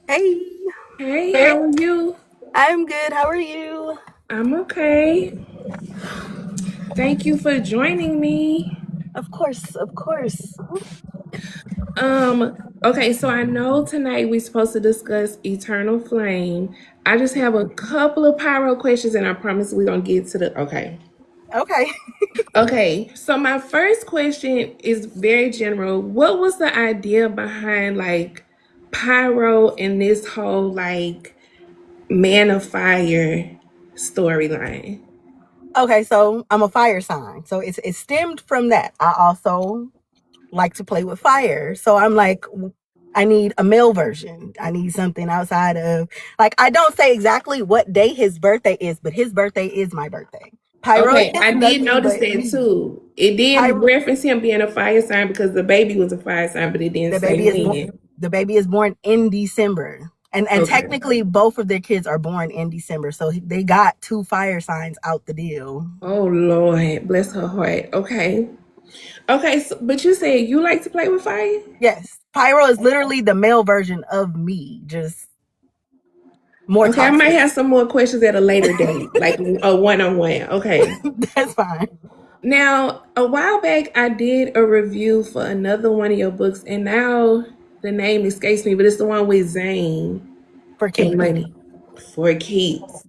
Hey, Hey, how are you? I'm good. How are you? I'm okay. Thank you for joining me. Of course, of course. Okay, so I know tonight we're supposed to discuss Eternal Flame. I just have a couple of pyro questions and I promise we're gonna get to the okay. Okay. Okay, so my first question is very general. What was the idea behind like pyro and this whole like man of fire storyline? Okay, so I'm a fire sign. So it stemmed from that. I also like to play with fire. So I'm like, I need a male version. I need something outside of, like, I don't say exactly what day his birthday is, but his birthday is my birthday. Pyro Okay, is I did nothing notice but that me. too. It did Pyro, reference him being a fire sign because the baby was a fire sign, but it didn't the say baby is born. when. The baby is born in December, and Okay. technically both of their kids are born in December, so they got two fire signs out the deal. Oh Lord, bless her heart. Okay. Okay, so, but you said you like to play with fire? Yes, Pyro is literally the male version of me, just more Okay, I might toxic. have some more questions at a later date, like a one-on-one. Okay. That's fine. Now, a while back, I did a review for another one of your books, and now the name escapes me, but it's the one with Zane For and keeps. Money for Keeps.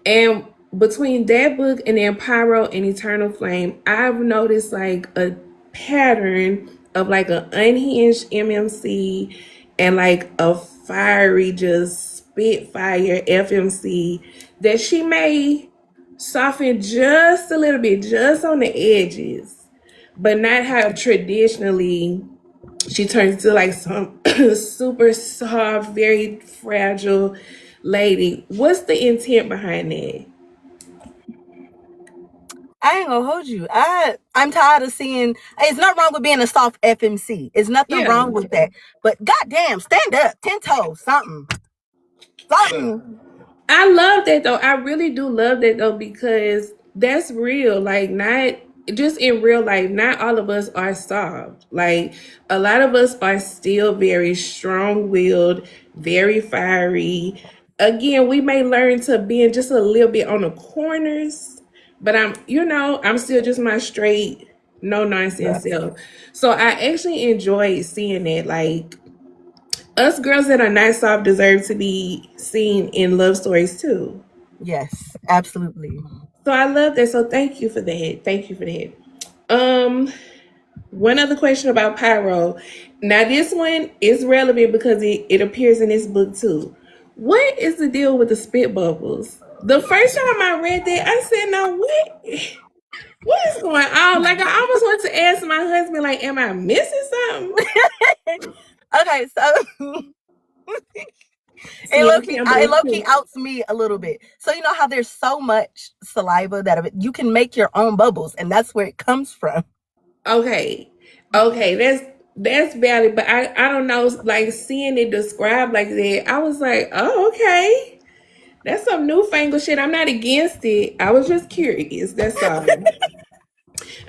And between that book and then Pyro and Eternal Flame, I've noticed like a pattern of like an unhinged MMC and like a fiery, just spitfire FMC that she may soften just a little bit, just on the edges, but not how traditionally she turns into like some super soft, very fragile lady. What's the intent behind that? I ain't gonna hold you. I'm tired of seeing. It's not wrong with being a soft FMC. It's nothing Yeah, wrong with that. But goddamn, stand up, 10 toes, something, something. I love that though. I really do love that though because that's real. Like, not just in real life, not all of us are soft. Like, a lot of us are still very strong willed, very fiery. Again, we may learn to bend just a little bit on the corners, but I'm still just my straight, no nonsense Yes, self. So I actually enjoyed seeing that. Like, us girls that are not soft deserve to be seen in love stories too. yes, absolutely. So I love that. So thank you for that. Thank you for that. Um, One other question about Pyro. Now this one is relevant because it appears in this book too. What is the deal with the spit bubbles? The first time I read that, I said, "No, what is going on?" Like, I almost want to ask my husband, like, "Am I missing something?" Okay, so It's a little it Kimberly low key too. outs me a little bit. So you know how there's so much saliva that you can make your own bubbles, and that's where it comes from. Okay. Okay, that's valid, but I don't know, like seeing it described like that, I was like, oh, okay. That's some newfangled shit. I'm not against it. I was just curious. That's all.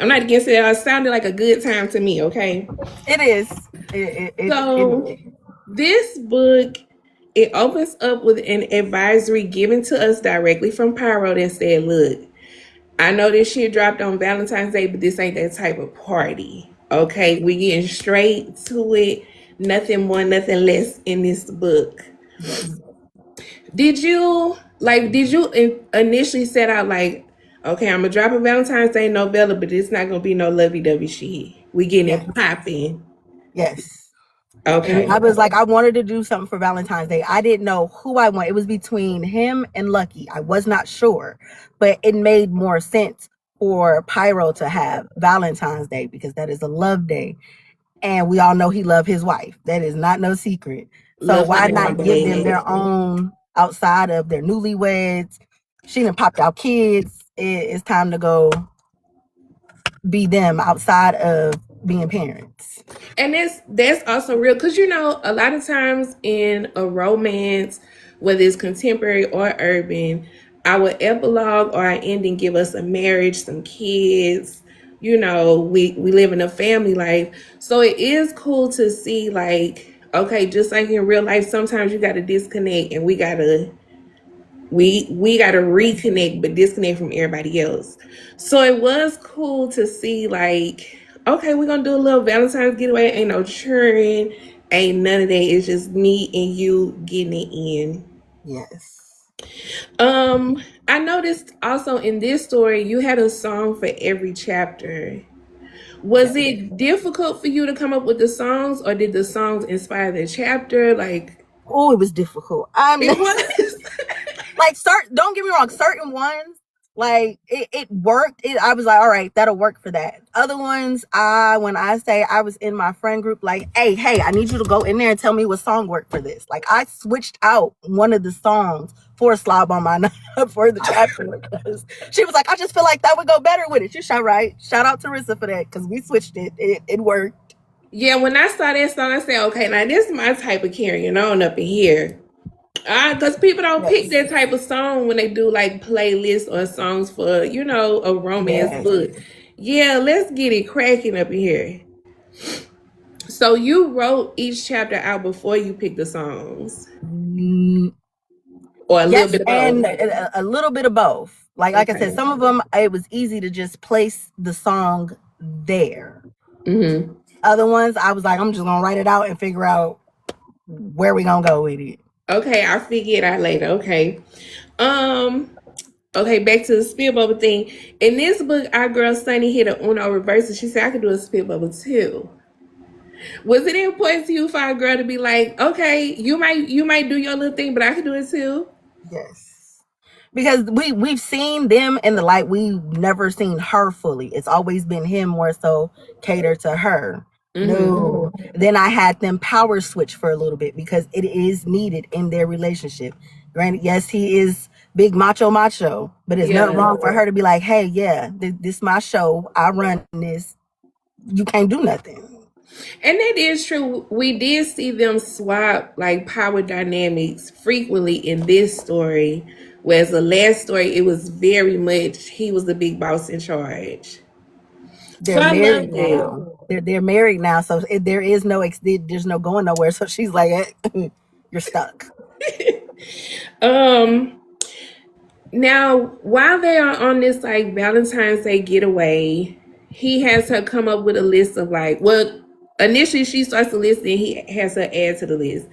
I'm not against it. It sounded like a good time to me, okay? It is. It So this book, it opens up with an advisory given to us directly from Pyro that said, look, I know this shit dropped on Valentine's Day, but this ain't that type of party. Okay, we getting straight to it. Nothing more, nothing less in this book. yes. Did you initially set out like, okay, I'm gonna drop a Valentine's Day novella, but it's not gonna be no lovey dovey shit. We getting Yes. it popping. Yes. And Okay. I was like, I wanted to do something for Valentine's Day. I didn't know who I want. It was between him and Lucky. I was not sure, but it made more sense for Pyro to have Valentine's Day because that is a love day. And we all know he loved his wife. That is not no secret. So Love her why down not give them bad. their own outside of their newlyweds? She done popped out kids. It's time to go be them outside of being parents. And that's also real because a lot of times in a romance, whether it's contemporary or urban, our epilogue or our ending give us a marriage, some kids. We live in a family life, so it is cool to see like, Okay, just like in real life, sometimes you gotta disconnect and we gotta reconnect but disconnect from everybody else. So it was cool to see like, okay, we're gonna do a little Valentine's getaway, ain't no churn, ain't none of that. It's just me and you getting it in. Yes. I noticed also in this story you had a song for every chapter. Was Yes. it difficult for you to come up with the songs, or did the songs inspire the chapter? Like, Oh, it was difficult. I'm it was. like, don't get me wrong, certain ones, like it worked. I was like, all right, that'll work for that. Other ones, when I say I was in my friend group, like, hey, I need you to go in there and tell me what song worked for this. Like, I switched out one of the songs for Slob on My Nut for the chapter because she was like, I just feel like that would go better with it. You shot right. Shout out to Rissa for that because we switched it. It worked. Yeah, when I saw that song, I said, okay, now this is my type of carrying on up in here. Because people don't pick Yes. that type of song when they do like playlists or songs for, a romance Yes. book. Yeah, let's get it cracking up in here. So you wrote each chapter out before you picked the songs, Mm, or a little yes, bit of and both. a little bit of both. Like I said, Okay. some of them it was easy to just place the song there. Mm-hmm. Other ones I was like, I'm just gonna write it out and figure out where we gonna go with it. Okay, I'll figure it out later. Okay. Um. Okay, back to the spit bubble thing. In this book, our girl Sunny hit a Uno reverse, and she said I could do a spit bubble too. Was it important to you for our girl to be like, okay, you might do your little thing, but I could do it too? Yes. Because we've seen them in the light, we've never seen her fully. It's always been him more so catered to her. Mm-hmm. No. Then I had them power switch for a little bit because it is needed in their relationship. Granted, yes, he is big macho, but it's not Yeah. wrong for her to be like, hey, yeah, this my show. I run this. You can't do nothing. And that is true. We did see them swap like power dynamics frequently in this story. Whereas the last story, it was very much he was the big boss in charge. So They're I married loved it. now. They're married now, so there is no there's no going nowhere. So she's like, you're stuck. Um, Now, while they are on this like Valentine's Day getaway, he has her come up with a list of like, well, initially she starts the list and he has her add to the list.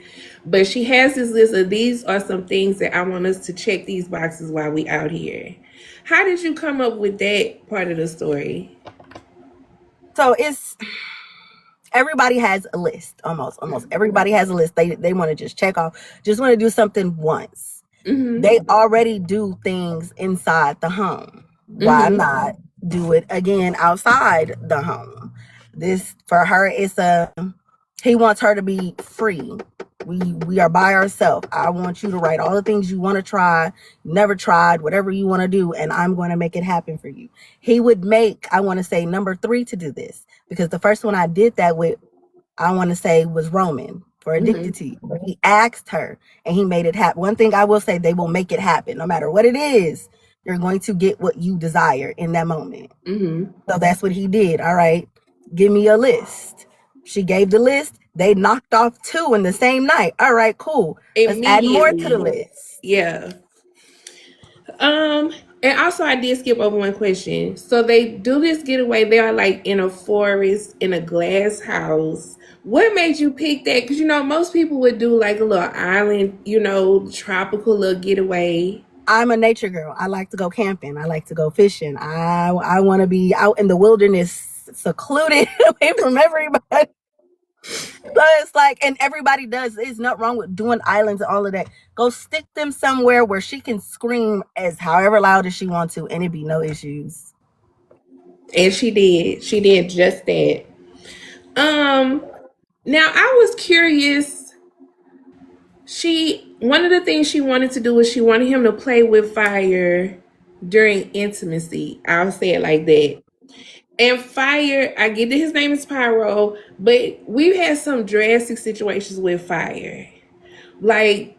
But she has this list of these are some things that I want us to check these boxes while we out here. How did you come up with that part of the story? So it's everybody has a list. Almost everybody has a list. They want to just check off. Just want to do something once. Mm-hmm. They already do things inside the home. Why not do it again outside the home? This for her is he wants her to be free. We are by ourselves. I want you to write all the things you want to try, never tried, whatever you want to do, and I'm going to make it happen for you. He would make, I want to say, number 3 to do this because the first one I did that with, I want to say, was Roman for Addicted to You. He asked her and he made it happen. One thing I will say, they will make it happen no matter what it is. You're going to get what you desire in that moment. So that's what he did. All right, give me a list. She gave the list. They knocked off 2 in the same night. All right, cool. Let's add more to the list. Yeah. And also I did skip over one question. So they do this getaway. They are like in a forest in a glass house. What made you pick that? Because most people would do like a little island, tropical little getaway. I'm a nature girl. I like to go camping. I like to go fishing. I want to be out in the wilderness, secluded away from everybody. So it's like, and everybody does. There's nothing wrong with doing islands and all of that. Go stick them somewhere where she can scream as however loud as she wants to, and it'd be no issues. And she did. She did just that. Now I was curious. One of the things she wanted to do was she wanted him to play with fire during intimacy. I'll say it like that. And fire, I get that his name is Pyro, but we've had some drastic situations with fire. Like,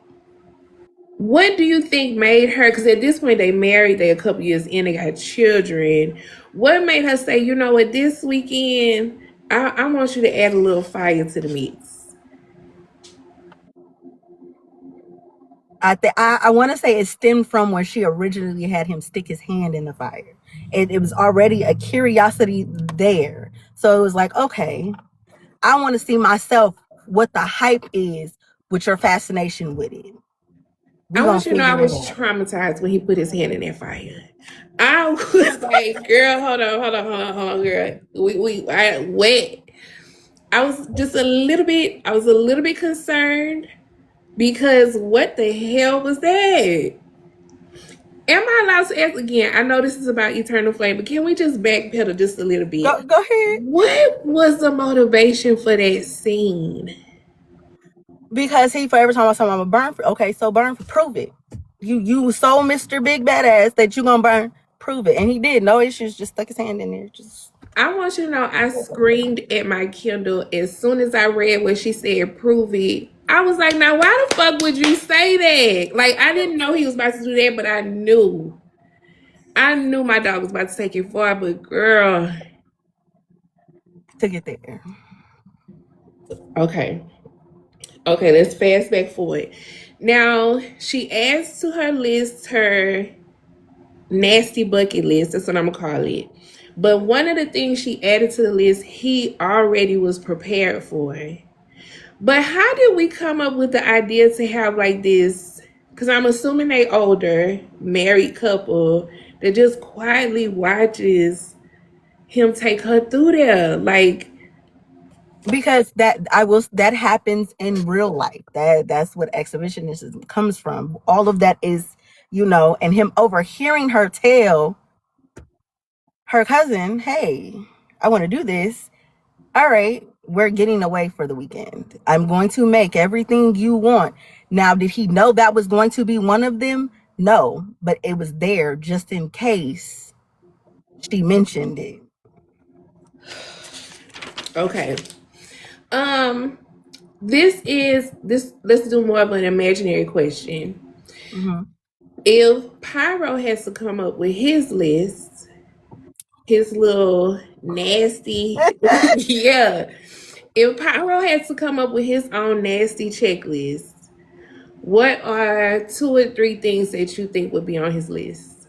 what do you think made her? Because at this point they married, they a couple years in, they got children. What made her say, you know what, this weekend I want you to add a little fire to the mix? I want to say it stemmed from when she originally had him stick his hand in the fire. It was already a curiosity there. So it was like, okay, I want to see myself what the hype is with your fascination with it. We I gonna want you to know I figure it was out. traumatized when he put his hand in that fire. I was like, girl, hold on, girl. I wait. I was just a little bit. I was a little bit concerned because what the hell was that? Am I allowed to ask again? I know this is about Eternal Flame, but can we just backpedal just a little bit? Go ahead. What was the motivation for that scene? Because he for every time I saw him, I'm a burn for. Okay, so burn for, prove it. You so Mr. Big Badass that you gonna burn, prove it, and he did. No issues. Just stuck his hand in there. Just I want you to know I screamed at my Kindle as soon as I read what she said, prove it. I was like, now why the fuck would you say that? Like, I didn't know he was about to do that, but I knew. I knew my dog was about to take it far, but girl. to get there. Okay. Okay, let's fast back forward. Now, she adds to her list her nasty bucket list. That's what I'm gonna call it. But one of the things she added to the list, he already was prepared for. But how did we come up with the idea to have like this? Because I'm assuming they older married couple that just quietly watches him take her through there. Like, Because that happens in real life. That's what exhibitionism comes from. All of that is, and him overhearing her tell her cousin, "Hey, I want to do this. All right, we're getting away for the weekend. I'm going to make everything you want." Now, did he know that was going to be one of them? No, but it was there just in case she mentioned it. okay. This let's do more of an imaginary question. Mm-hmm. If Pyro has to come up with his list, his little nasty yeah. If Pyro has to come up with his own nasty checklist, what are 2 or 3 things that you think would be on his list?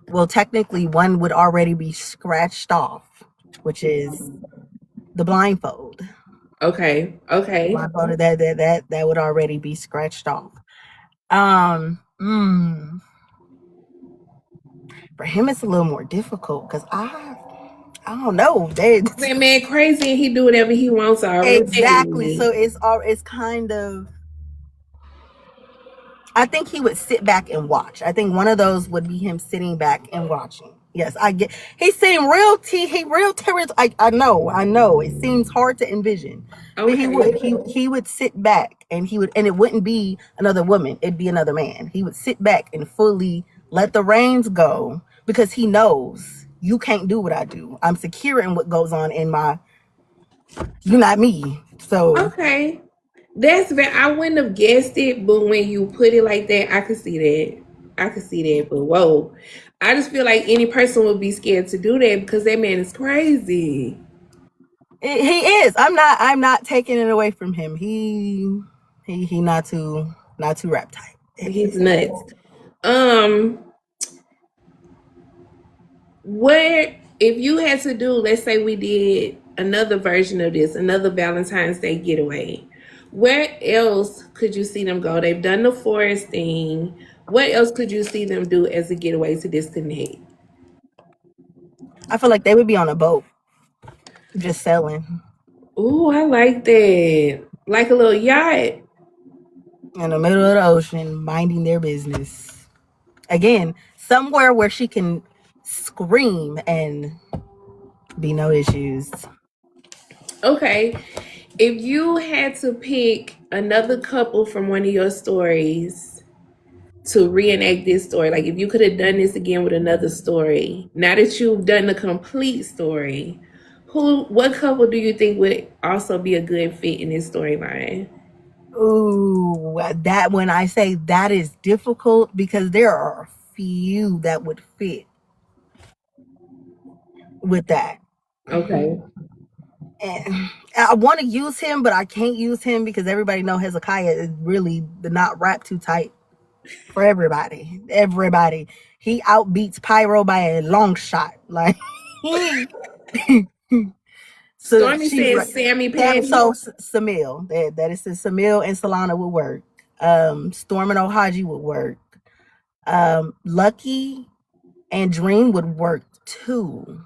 Well, technically, one would already be scratched off, which is the blindfold. Okay. Blindfolded, that would already be scratched off. Um, mm, for him, it's a little more difficult because I don't know. That man crazy and he do whatever he wants already. Exactly. So it's kind of. I think he would sit back and watch. I think one of those would be him sitting back and watching. Yes, I get. He seemed real. He real terrorist. I know. It seems hard to envision, but he would. He would sit back and it wouldn't be another woman. It'd be another man. He would sit back and fully let the reins go because he knows you can't do what I do. I'm secure in what goes on in my. You're not me. So Okay. That's very, I wouldn't have guessed it, but when you put it like that, I could see that. I could see that, but whoa. I just feel like any person would be scared to do that because that man is crazy. he is. I'm not taking it away from him. He not too rap type. He's nuts. Where if you had to do, let's say we did another version of this, another Valentine's Day getaway, where else could you see them go? They've done the forest thing. What else could you see them do as a getaway to disconnect? I feel like they would be on a boat, just sailing Ooh, I like that. Like a little yacht. in the middle of the ocean, minding their business. Again, somewhere where she can scream and be no issues. Okay. If you had to pick another couple from one of your stories to reenact this story, like if you could have done this again with another story, now that you've done the complete story, what couple do you think would also be a good fit in this storyline? Ooh, that when I say that is difficult because there are a few that would fit with that. Okay. And I want to use him, but I can't use him because everybody know Hezekiah is really not wrapped too tight for everybody. Everybody. He outbeats Pyro by a long shot. Like so Stormy she's says right. Sammy Patty. So Samil, that is Samil and Solana would work. Storm and Ohaji would work. Lucky and Dream would work too.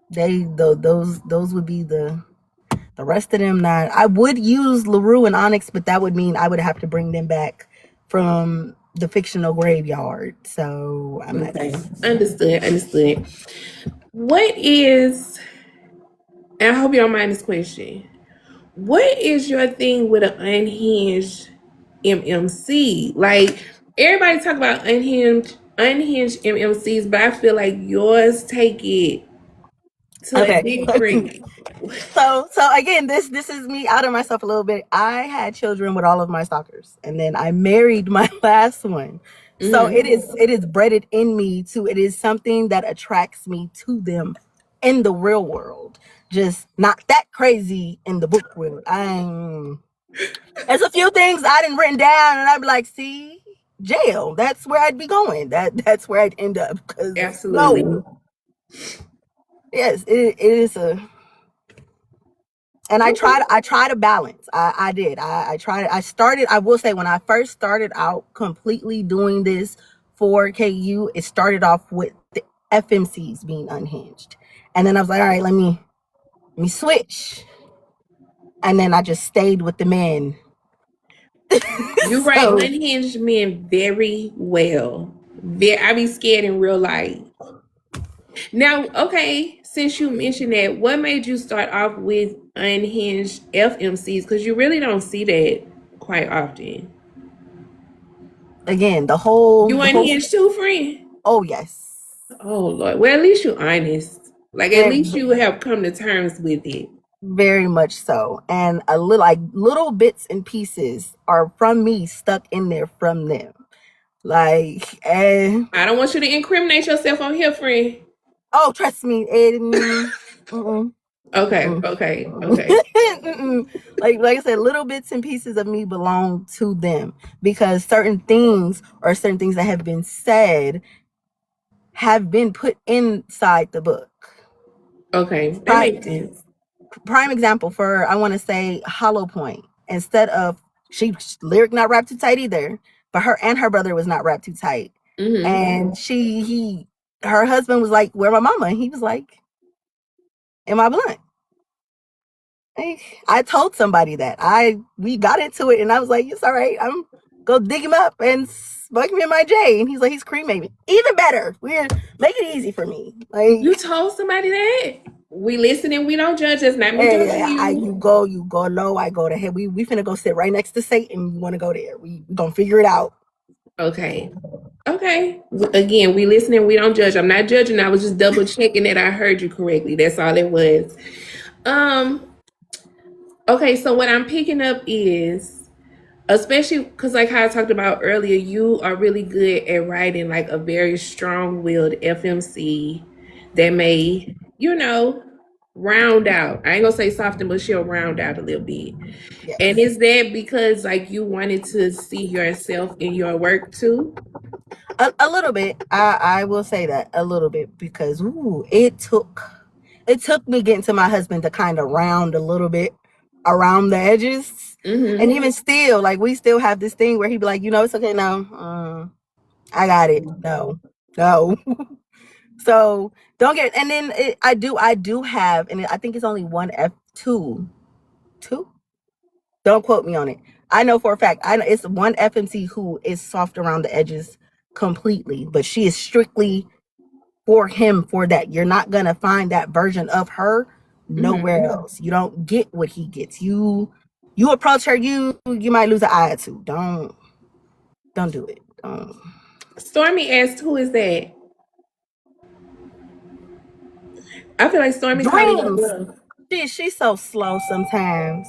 Those would be the rest of them. Not. I would use LaRue and Onyx, but that would mean I would have to bring them back from the fictional graveyard. So I'm Okay. not. Understood. What is, and I hope you don't mind this question, what is your thing with an unhinged MMC? Like, everybody talk about unhinged MMCs, but I feel like yours take it to a big degree. So again, this is me out of myself a little bit. I had children with all of my stalkers, and then I married my last one. So it is bred in me to, it is something that attracts me to them in the real world, just not that crazy in the book world. There's a few things I didn't written down, and I'd be like, see, jail. That's where I'd be going. That's where I'd end up. Absolutely. No. Yes, it is a. And I tried to balance. I did. I tried. I started. I will say, when I first started out completely doing this for KU, it started off with the FMCs being unhinged, and then I was like, all right, let me switch, and then I just stayed with the men. You write unhinged men very well. I be scared in real life. Now, okay, since you mentioned that, what made you start off with unhinged FMCs? Because you really don't see that quite often. Again, the whole. You unhinged too, friend? Oh, yes. Oh, Lord. Well, at least you're honest. Like, at least you have come to terms with it. Very much so. And little bits and pieces are from me stuck in there from them. Like, I don't want you to incriminate yourself on here, friend. Oh, trust me. Okay. Like I said, little bits and pieces of me belong to them, because certain things that have been said have been put inside the book. Okay, that makes sense. Prime example for, I want to say, Hollow Point. Instead of, lyric not wrapped too tight either, but her and her brother was not wrapped too tight. And her husband was like, where my mama? And he was like, am I blunt? I told somebody that. We got into it, and I was like, it's all right. I'm go dig him up and smoke him in my J. And he's like, he's cremated. Even better. We're make it easy for me. Like, you told somebody that? We listen and we don't judge. That's not me judging you. You go low, I go to head. We finna go sit right next to Satan. You want to go there? We gonna figure it out. Okay. Again, we listen and we don't judge. I'm not judging. I was just double checking that I heard you correctly. That's all it was. Okay, so what I'm picking up is, especially because, like how I talked about earlier, you are really good at writing like a very strong-willed FMC that may, round out. I ain't gonna say soften, but she'll round out a little bit. Yes. And is that because like you wanted to see yourself in your work too? A little bit. I will say that a little bit, because it took me getting to my husband to kind of round a little bit around the edges. And even still, like, we still have this thing where he'd be like, it's okay now. I got it. No. So don't get, and then I do have, and I think it's only one F2. Don't quote me on it. I know for a fact, it's one FMC who is soft around the edges completely, but she is strictly for him for that. You're not going to find that version of her nowhere else. You don't get what he gets. You approach her, you might lose an eye or two. Don't do it. Stormy asked, who is that? I feel like Stormy Dreams. She's so slow sometimes.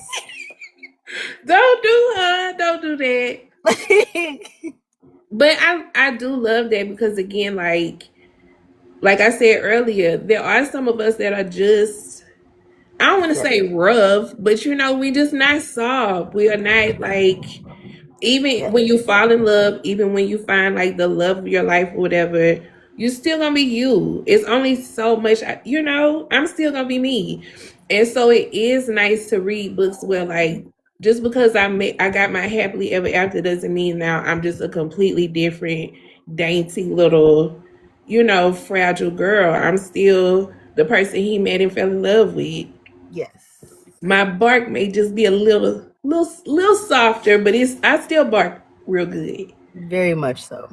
Don't do that. But I do love that, because again, like I said earlier, there are some of us that are just I don't want to Yeah. say rough, but you know, we just not soft. We are not like, even Yeah. when you fall in love, even when you find like the love of your life or whatever, you still gonna be you. It's only so much, you know, I'm still gonna be me. And so it is nice to read books where like, just because I got my happily ever after doesn't mean now I'm just a completely different dainty little, you know, fragile girl. I'm still the person he met and fell in love with. Yes. My bark may just be a little softer, but it's I still bark real good. Very much so.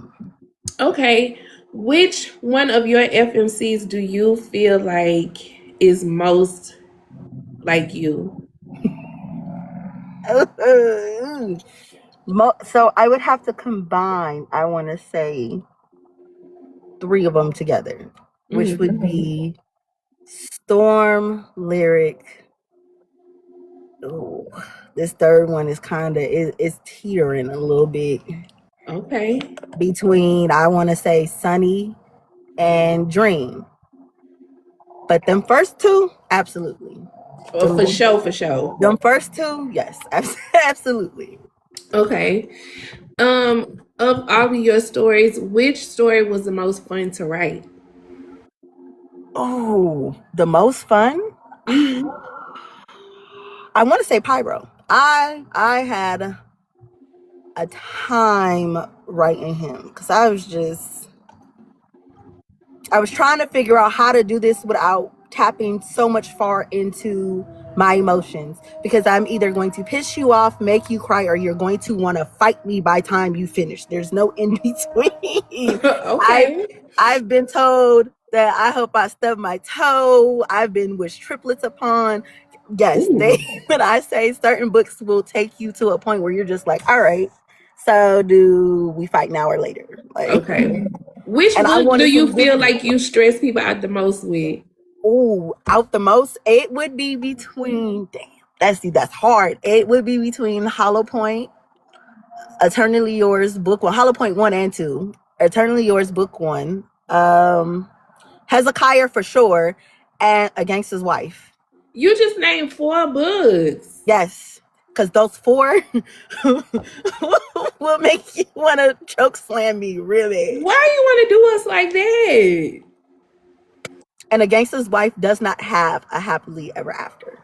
Okay, which one of your FMCs do you feel like is most like you? So I would have to combine, I want to say, 3 of them together, which would Mm, be Storm, Lyric. Ooh, this third one is kind of is teetering a little bit okay, between, I want to say, Sunny and Dream. But them first two, absolutely. for Them, sure, for sure. them first two, yes, absolutely. Okay, of all of your stories, which story was the most fun to write? Oh, the most fun? Mm-hmm. I want to say Pyro. I had a time writing him because I was trying to figure out how to do this without tapping so much far into my emotions, because I'm either going to piss you off, make you cry, or you're going to want to fight me by time you finish. There's no in between. I Okay. I've been told that I hope I stub my toe. I've been wished triplets upon. Yes, they Ooh. when I say certain books will take you to a point where you're just like, all right, so do we fight now or later? Like, Okay. Which and I book do wanted you some good. feel like you stress people out the most with? Oh, out the most, it would be between. Damn, that's hard. It would be between Hollow Point, Eternally Yours, book one, Hollow Point 1 and 2, Eternally Yours, book one, Hezekiah for sure, and A Gangster's Wife. You just named 4 books. Yes, because those 4 will make you want to choke slam me really. Why you want to do us like that? And A Gangster's Wife does not have a happily ever after.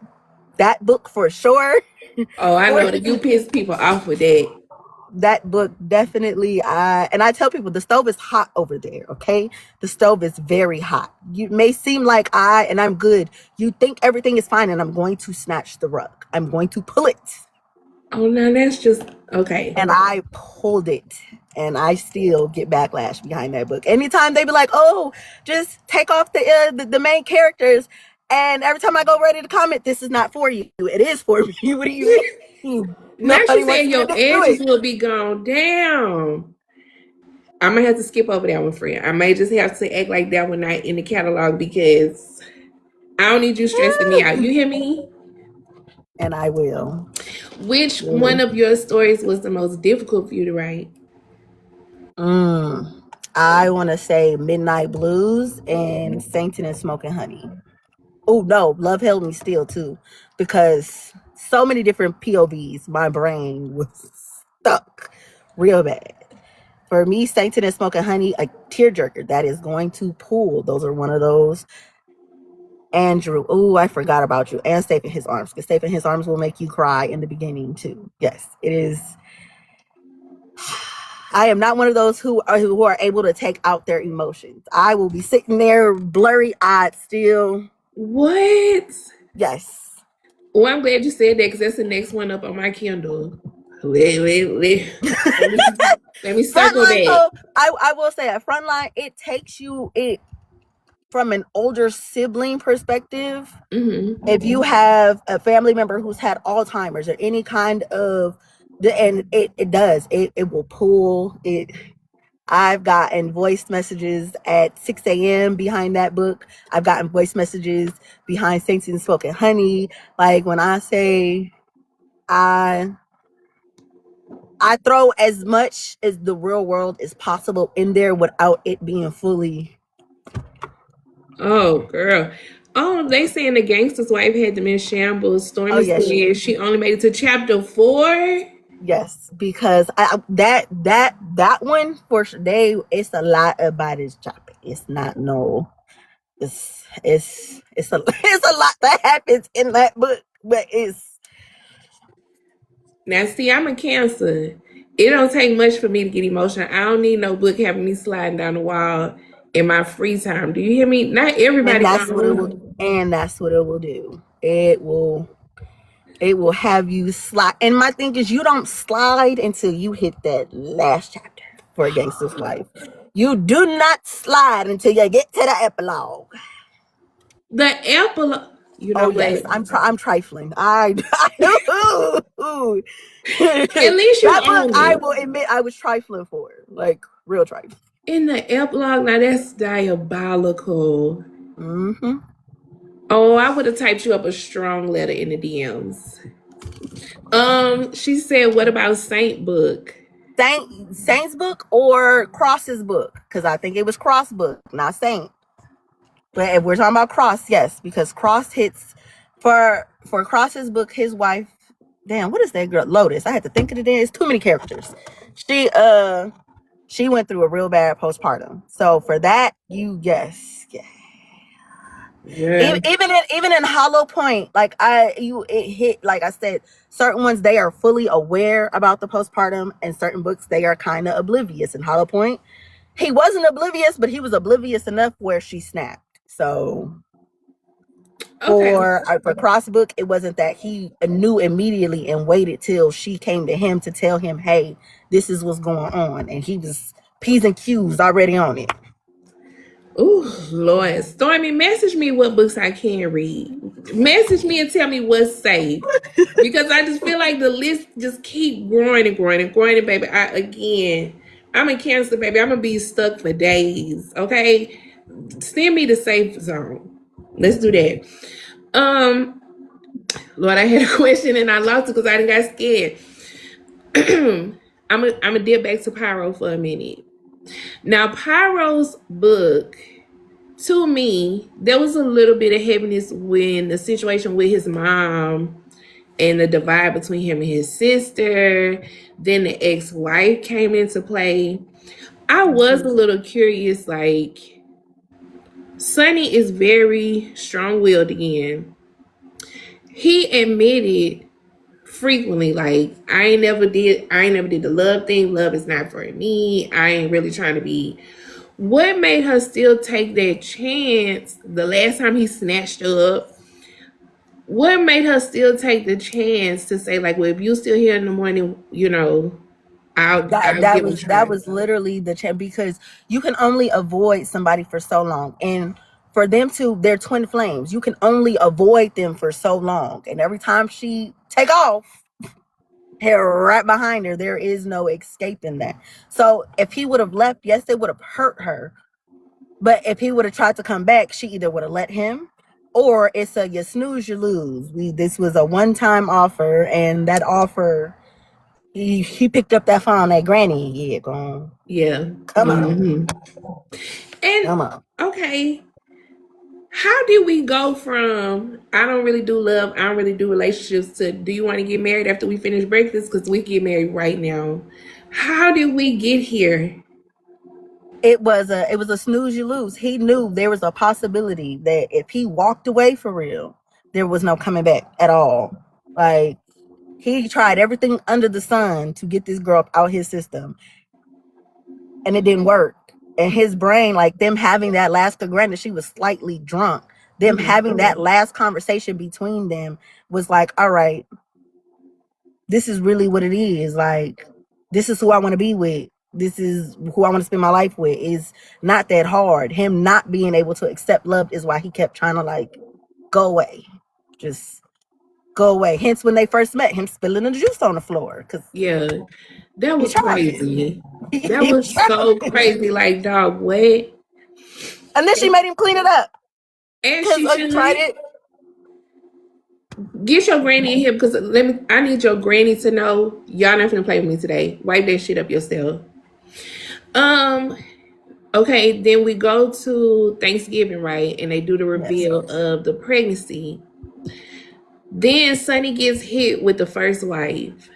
That book for sure. Oh, I For know that you piss people off with that. that book definitely, and I tell people the stove is hot over there, okay? The stove is very hot. You may seem like I'm good. You think everything is fine, and I'm going to snatch the rug. I'm going to pull it. Oh, no, that's just okay. And I pulled it, and I still get backlash behind that book. Anytime they be like, "Oh, just take off the main characters," and every time I go ready to comment, "This is not for you. It is for me." What do you mean? Now Nobody she wants said me to your do edges it. will be gone down. I might have to skip over that one, friend. I may just have to act like that one not in the catalog because I don't need you stressing me out. You hear me? And I will. Which one Really. of your stories was the most difficult for you to write? I want to say Midnight Blues and Sainted and Smoking Honey. Oh no, Love Held Me Still too, because so many different POVs. My brain was stuck real bad. For me, Sainted and Smoking Honey, a tearjerker that is going to pull. Those are one of those. Andrew, oh, I forgot about you. And Safe in His Arms, because Safe in His Arms will make you cry in the beginning too. Yes, it is. I am not one of those who are able to take out their emotions. I will be sitting there blurry eyed still. What? Yes. Well, I'm glad you said that because that's the next one up on my Kindle. Let me, let me circle Frontline, back. so I will say at Frontline, it takes you it from an older sibling perspective. Mm-hmm. If you have a family member who's had Alzheimer's or any kind of and it does. It will pull it. I've gotten voice messages at 6 a.m. behind that book. I've gotten voice messages behind Saints and Smoking Honey. Like when I say I throw as much as the real world is possible in there without it being fully. Oh, girl. Oh, they saying the gangster's wife had them in shambles. Oh Stormy yes, said she only made it to chapter 4. yes, because that one for it's a lot about his chopper. It's not no. It's a it's a lot that happens in that book, but it's Now, see, I'm a Cancer. It don't take much for me to get emotional. I don't need no book having me sliding down the wall in my free time. Do you hear me? Not and everybody that's what it gonna. will and that's what it will do. It will have you slide. And my thing is, you don't slide until you hit that last chapter for A Gangster's Life. You do not slide until you get to the epilogue. The apple. You Oh know yes, what? I'm trifling. At least you That book, own I it. will admit, I was trifling for, like real trifling. In the epilogue, now that's diabolical. Mm-hmm. Oh, I would have typed you up a strong letter in the DMs. She said, "What about Saint book?" Saint's book or Cross's book, because I think it was Cross book, not Saint. But if we're talking about Cross, yes, because Cross hits for Cross's book, his wife. Damn, what is that girl? Lotus. I had to think of it. It's too many characters. She went through a real bad postpartum. So for that, yeah. Yeah. Even in Hollow Point, like it hit, like I said, certain ones they are fully aware about the postpartum, and certain books they are kind of oblivious. In Hollow Point, he wasn't oblivious, but he was oblivious enough where she snapped. So Okay. for Cross book, it wasn't that he knew immediately and waited till she came to him to tell him, hey, this is what's going on, and he was P's and Q's already on it. Ooh, Lord. Stormy, message me what books I can read. Message me and tell me what's safe. Because I just feel like the list just keep growing and growing and growing. And baby, I'm a Cancer, baby. I'm going to be stuck for days. Okay? Send me the safe zone. Let's do that. Lord, I had a question and I lost it because I didn't got scared. I'm gonna dip back to Pyro for a minute. Now, Pyro's book, to me, there was a little bit of heaviness when the situation with his mom and the divide between him and his sister. Then the ex-wife came into play. I was a little curious, like, Sonny is very strong-willed again. He admitted frequently, like, I ain't never did the love thing. Love is not for me. I ain't really trying to be. What made her still take that chance the last time he snatched her up? What made her still take the chance to say, like, well, if you still here in the morning, I'll give it a try. That was literally the chance, because you can only avoid somebody for so long, and for them to, they're twin flames, you can only avoid them for so long, and every time she take off, hair right behind her, there is no escaping that. So if he would have left, yes, it would have hurt her, but if he would have tried to come back, she either would have let him, or it's a you snooze you lose. This was a one-time offer, and that offer, he picked up that phone at Granny. Yeah, gone. Yeah. Come on. And Come on. okay, how did we go from I don't really do love, I don't really do relationships to do you want to get married after we finish breakfast? Because we get married right now. How did we get here? It was a snooze you lose. He knew there was a possibility that if he walked away for real, there was no coming back at all. Like, he tried everything under the sun to get this girl out his system, and it didn't work. And his brain, like, them having that last, granted she was slightly drunk, them having that last conversation between them was like, all right, this is really what it is. Like, this is who I want to be with. This is who I want to spend my life with. Is not that hard. Him not being able to accept love is why he kept trying to, like, go away. Just go away. Hence when they first met, him spilling the juice on the floor. Cause Yeah, that was tried. crazy. That was so crazy. Like, dog, what? And then she made him clean it up. And Because she you tried it. Get your granny in here because I need your granny to know y'all not gonna play with me today. Wipe that shit up yourself. Okay, then we go to Thanksgiving, right? And they do the Yes. reveal of the pregnancy. Then Sonny gets hit with the first wife.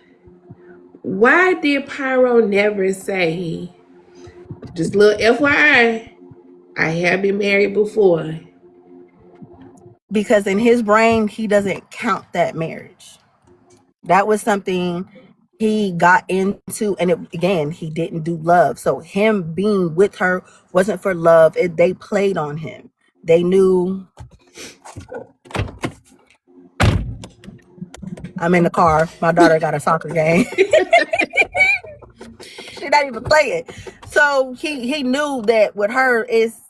Why did Pyro never say, just little FYI, I have been married before? Because in his brain, he doesn't count that marriage. That was something he got into, and again, he didn't do love. So him being with her wasn't for love. They played on him. They knew. I'm in the car. My daughter got a soccer game. She's not even playing. So he knew that with her it's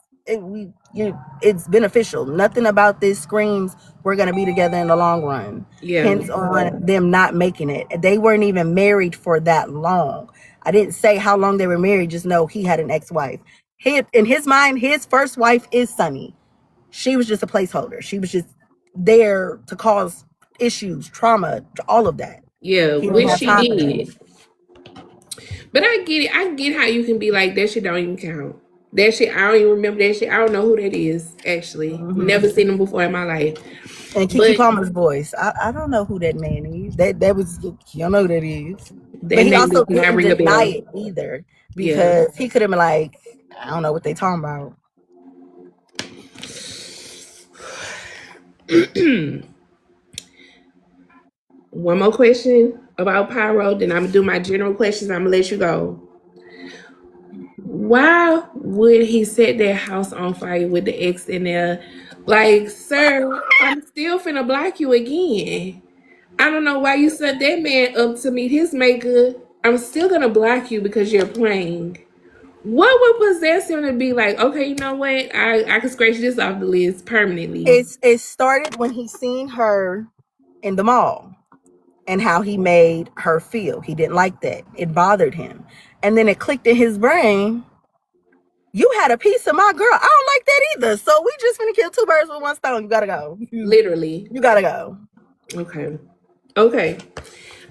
beneficial. Nothing about this screams we're gonna be together in the long run. Yeah. Hence on them not making it. They weren't even married for that long. I didn't say how long they were married. Just know he had an ex-wife. In his mind, his first wife is Sunny. She was just a placeholder. She was just there to cause issues, trauma, all of that. Yeah, He didn't which have she time for that. did. But I get it. I get how you can be like, that shit don't even count. That shit, I don't even remember that shit. I don't know who that is, actually. Never seen him before in my life. And Kiki But Palmer's voice. I don't know who that man is. That was, you don't know who that is. that But he name also does not didn't ring a deny bell. it either. Yeah. Because he could have been like, I don't know what they talking about. One more question about Pyro, then I'm gonna do my general questions. I'm gonna let you go. Why would he set that house on fire with the ex in there? Like, sir, I'm still finna block you again. I don't know why you set that man up to meet his maker. I'm still gonna block you because you're playing. What would possess him to be like, okay, you know what? I can scratch this off the list permanently. It started when he seen her in the mall and how he made her feel. He didn't like that. It bothered him. And then it clicked in his brain. You had a piece of my girl. I don't like that either. So we just gonna kill two birds with one stone. You gotta go. Literally. You gotta go. Okay. Okay.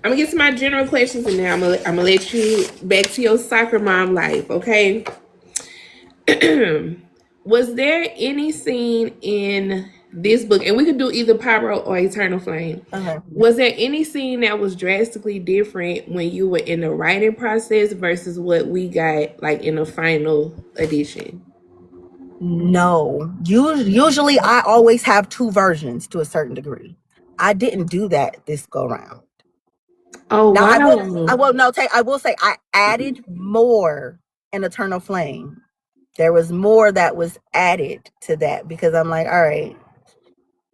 I'm gonna get to my general questions and now I'm gonna let you back to your soccer mom life, okay? Was there any scene in this book, and we could do either Pyro or Eternal Flame. Okay. Was there any scene that was drastically different when you were in the writing process versus what we got like in the final edition? No. Usually I always have two versions to a certain degree. I didn't do that this go round. Oh Now wow. I will say I added more in Eternal Flame. There was more that was added to that because I'm like, all right.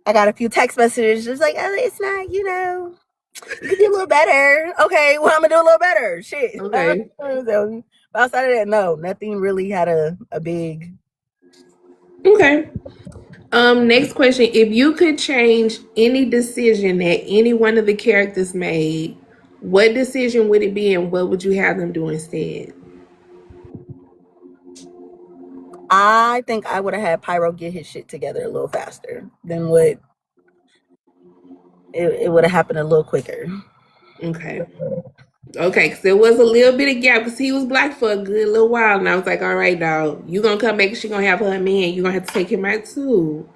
I got a few text messages just like, oh, it's not, you could do a little better. Okay, well, I'm gonna do a little better. Shit. Okay. So, outside of that, no, nothing really had a big. Okay. Next question. If you could change any decision that any one of the characters made, what decision would it be and what would you have them do instead? I think I would have had Pyro get his shit together a little faster than what it would have happened a little quicker. Okay. Okay, because there was a little bit of gap because he was black for a good little while. And I was like, all right, dog, you going to come back and she going to have her man. You're going to have to take him out too.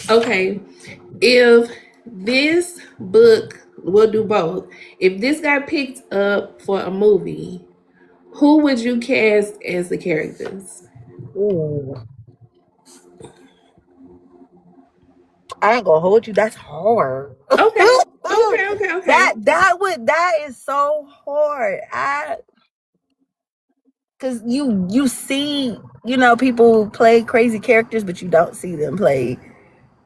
Okay. If this book, we'll do both. If this got picked up for a movie, who would you cast as the characters? Ooh. I ain't gonna hold you. That's hard. Okay. Okay. That is so hard. Cause you see, people play crazy characters, but you don't see them play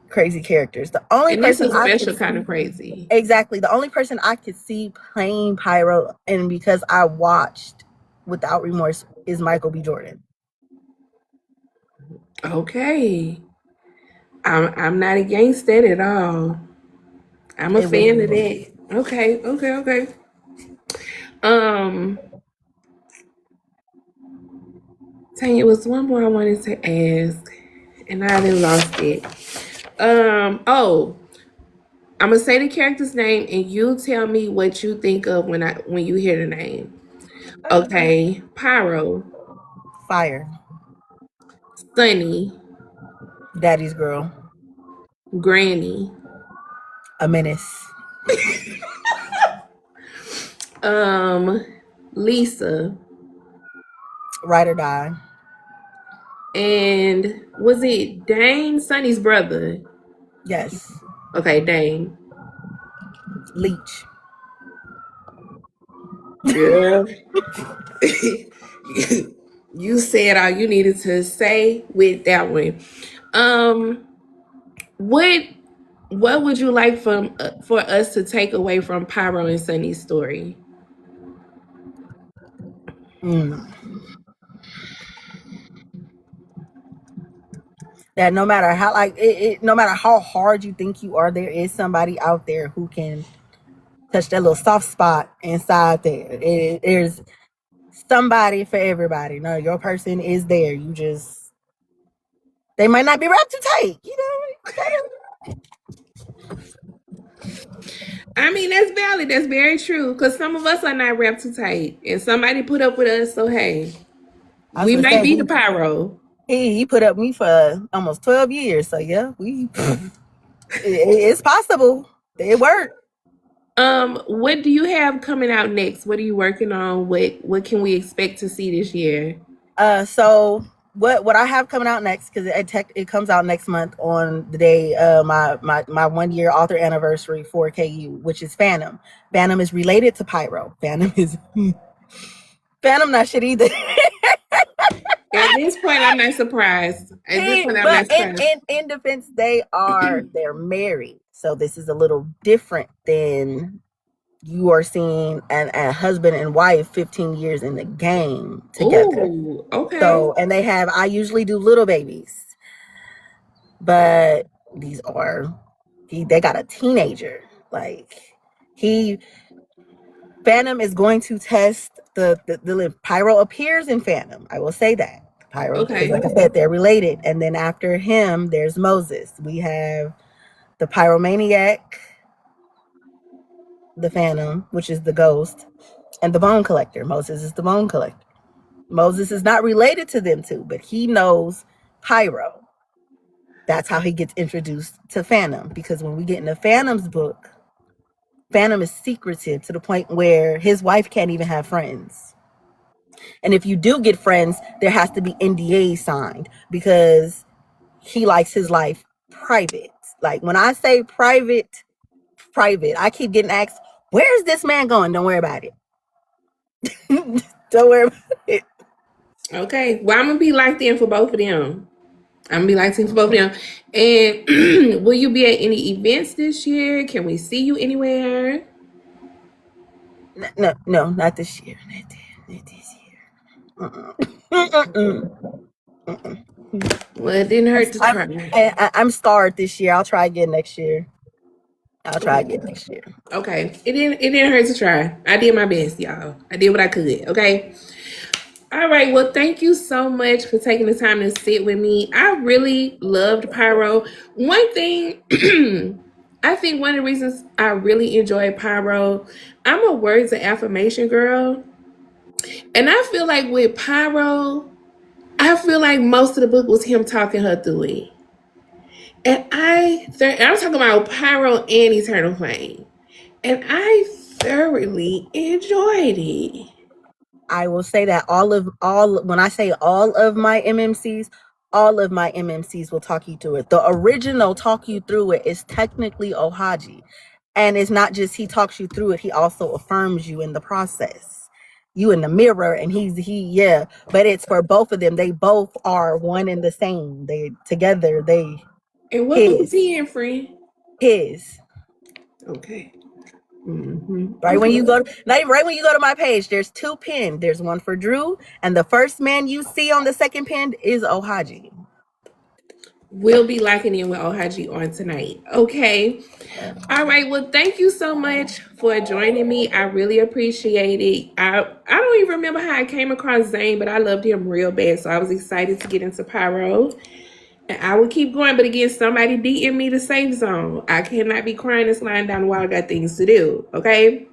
crazy characters. The only And it's a person special kind of crazy. Exactly. The only person I could see playing Pyro, and because I watched Without Remorse, is Michael B. Jordan. Okay. I'm not against that at all. I'm a It fan was- of that. Okay. Tanya, was one more I wanted to ask, and I done lost it. Oh, I'm gonna say the character's name, and you tell me what you think of when you hear the name. Okay, Pyro. Fire. Sunny. Daddy's girl. Granny. A menace. Lisa. Ride or die. And was it Dane, Sunny's brother? Yes. Okay, Dane. Leech. Yeah. You said all you needed to say with that one. What would you like for us to take away from Pyro and Sunny's story? That no matter how no matter how hard you think you are, there is somebody out there who can touch that little soft spot inside there. There's somebody for everybody. No, your person is there. You just, they might not be wrapped too tight, you know. I mean, that's valid. That's very true. Because some of us are not wrapped too tight, and somebody put up with us. So hey, we might be the Pyro. He put up with me for almost 12 years. So yeah, it's possible. It worked. What do you have coming out next? What are you working on? What can we expect to see this year? So what I have coming out next, because it comes out next month on the day my 1 year author anniversary for KU, which is Phantom. Phantom is related to Pyro. Phantom not shit either. At this point, I'm not surprised. In defense, they're married, so this is a little different than you are seeing a husband and wife 15 years in the game together. Ooh, okay. So, and I usually do little babies, but they got a teenager. Like Phantom is going to test the Pyro appears in Phantom. I will say that. Pyro, okay. Like I said, they're related. And then after him, there's Moses. We have the Pyromaniac, the Phantom, which is the ghost, and the Bone Collector. Moses is the Bone Collector. Moses is not related to them two, but he knows Pyro. That's how he gets introduced to Phantom, because when we get in the Phantom's book, Phantom is secretive to the point where his wife can't even have friends. And if you do get friends, there has to be NDA signed, because he likes his life private. Like when I say private, I keep getting asked, where's this man going? Don't worry about it. Don't worry about it. Okay. Well, I'm going to be locked in for both of them. And will you be at any events this year? Can we see you anywhere? No, not this year. Not this year. Well, it didn't hurt to try. I'm starred this year. I'll try again next year. Okay. It didn't hurt to try. I did my best, y'all. I did what I could. Okay. All right. Well, thank you so much for taking the time to sit with me. I really loved Pyro. One thing, I think one of the reasons I really enjoy Pyro, I'm a words of affirmation girl. And I feel like with Pyro, I feel like most of the book was him talking her through it. And I'm talking about Pyro and Eternal Flame. And I thoroughly enjoyed it. I will say that when I say all of my MMCs will talk you through it. The original talk you through it is technically Ohaji. And it's not just he talks you through it, he also affirms you in the process. You in the mirror, and but it's for both of them. They both are one and the same. They together, they. And what was he in, friend? His. Okay. Mm-hmm. Right when you go to my page, there's two pins. There's one for Drew, and the first man you see on the second pin is Ohaji. We'll be locking in with Ohaji on tonight. Okay. All right. Well, thank you so much for joining me. I really appreciate it. I don't even remember how I came across Zane, but I loved him real bad. So I was excited to get into Pyro. And I will keep going. But again, somebody DM me the safe zone. I cannot be crying and sliding down the wall. I got things to do. Okay.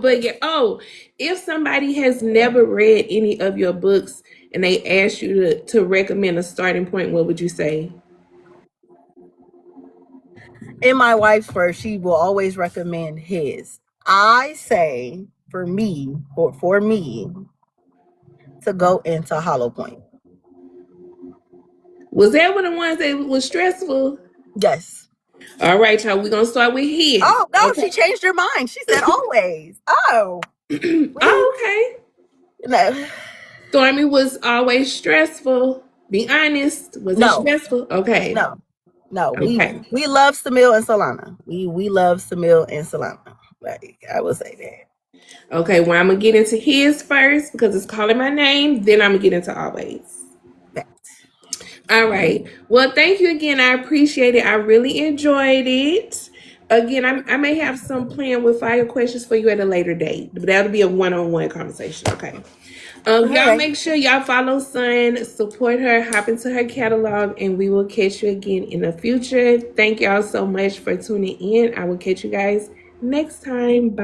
But yeah, oh, if somebody has never read any of your books and they ask you to recommend a starting point, what would you say? In my wife's first, she will always recommend his. I say for me, for me, to go into Hollow Point. Was that one of the ones that was stressful? Yes. All right, y'all. We're gonna start with his. Oh no, Okay. she changed her mind. She said always. Oh. Oh, okay. No. Stormy was always stressful. Be honest. Was it No. stressful? Okay. No. Okay. We love Samil and Solana. We love Samil and Solana. Like, I will say that. Okay, well, I'm gonna get into his first because it's calling my name. Then I'm gonna get into always. All right. Well, thank you again. I appreciate it. I really enjoyed it. Again, I may have some plan with fire questions for you at a later date, but that'll be a one-on-one conversation. Okay. Y'all make sure y'all follow Sun, support her, hop into her catalog, and we will catch you again in the future. Thank y'all so much for tuning in. I will catch you guys next time. Bye.